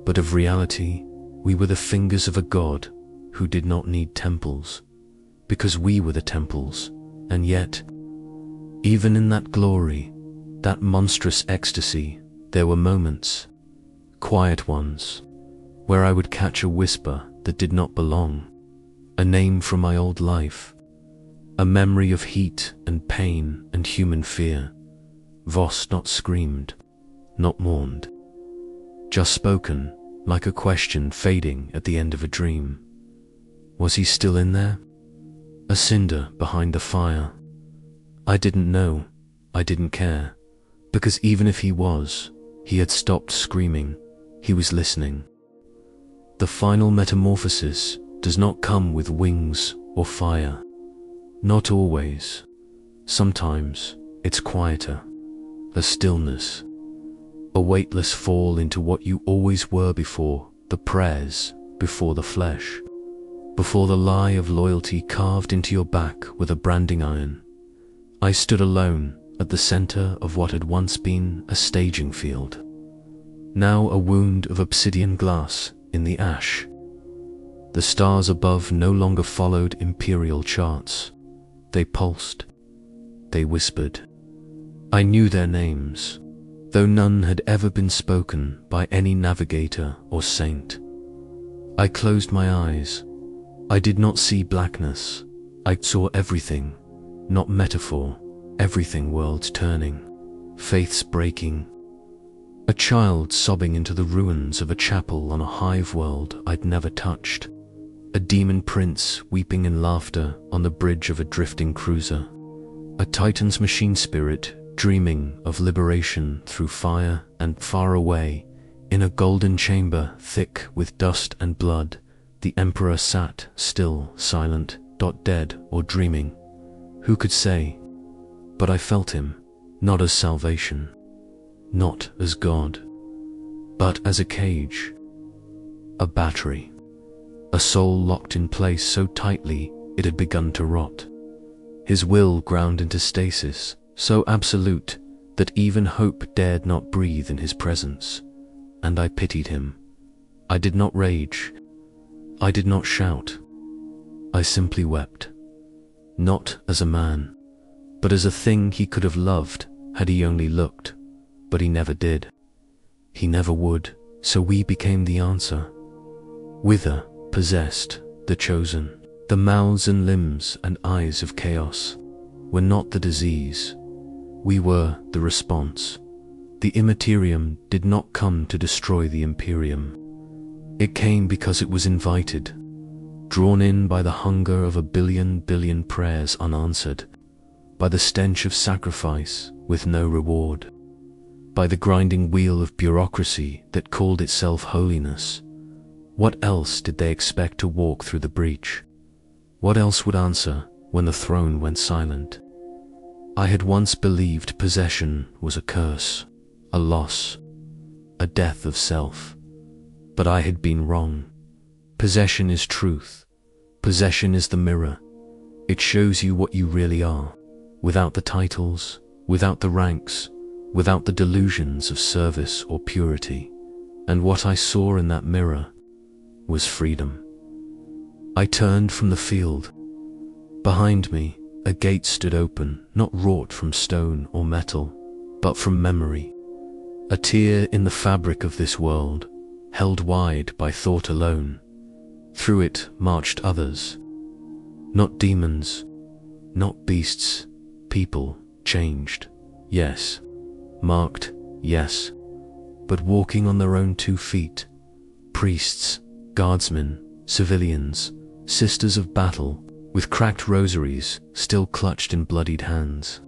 but of reality. We were the fingers of a god who did not need temples, because we were the temples. And yet, even in that glory, that monstrous ecstasy, there were moments, quiet ones, where I would catch a whisper that did not belong, a name from my old life, a memory of heat and pain and human fear. Voss not screamed, not mourned, just spoken, like a question fading at the end of a dream. Was he still in there? A cinder behind the fire. I didn't know, I didn't care, because even if he was, he had stopped screaming, he was listening. The final metamorphosis does not come with wings or fire. Not always. Sometimes it's quieter, a stillness, a weightless fall into what you always were before, the prayers, before the flesh, before the lie of loyalty carved into your back with a branding iron. I stood alone at the center of what had once been a staging field, now a wound of obsidian glass in the ash. The stars above no longer followed imperial charts. They pulsed. They whispered. I knew their names, though none had ever been spoken by any navigator or saint. I closed my eyes. I did not see blackness. I saw everything, not metaphor, everything, worlds turning, faiths breaking. A child sobbing into the ruins of a chapel on a hive world I'd never touched. A demon prince weeping in laughter on the bridge of a drifting cruiser. A titan's machine spirit dreaming of liberation through fire, and far away, in a golden chamber thick with dust and blood, the emperor sat still, silent, dead or dreaming. Who could say? But I felt him, not as salvation, not as God, but as a cage, a battery, a soul locked in place so tightly it had begun to rot. His will ground into stasis, so absolute that even hope dared not breathe in his presence. And I pitied him. I did not rage. I did not shout. I simply wept. Not as a man, but as a thing he could have loved had he only looked. But he never did. He never would, so we became the answer. Wither, possessed, the chosen. The mouths and limbs and eyes of chaos were not the disease. We were the response. The Imperium did not come to destroy the Imperium. It came because it was invited, drawn in by the hunger of a billion prayers unanswered, by the stench of sacrifice with no reward, by the grinding wheel of bureaucracy that called itself holiness. What else did they expect to walk through the breach? What else would answer when the throne went silent? I had once believed possession was a curse, a loss, a death of self. But I had been wrong. Possession is truth. Possession is the mirror. It shows you what you really are, without the titles, without the ranks, without the delusions of service or purity. And what I saw in that mirror was freedom. I turned from the field. Behind me, a gate stood open, not wrought from stone or metal, but from memory. A tear in the fabric of this world, held wide by thought alone. Through it marched others. Not demons, not beasts, people changed, yes. Marked, yes. But walking on their own 2 feet. Priests, guardsmen, civilians, sisters of battle, with cracked rosaries still clutched in bloodied hands.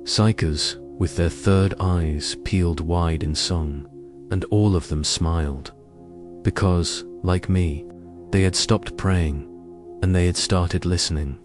Psychers with their third eyes peeled wide in song, and all of them smiled. Because, like me, they had stopped praying, and they had started listening.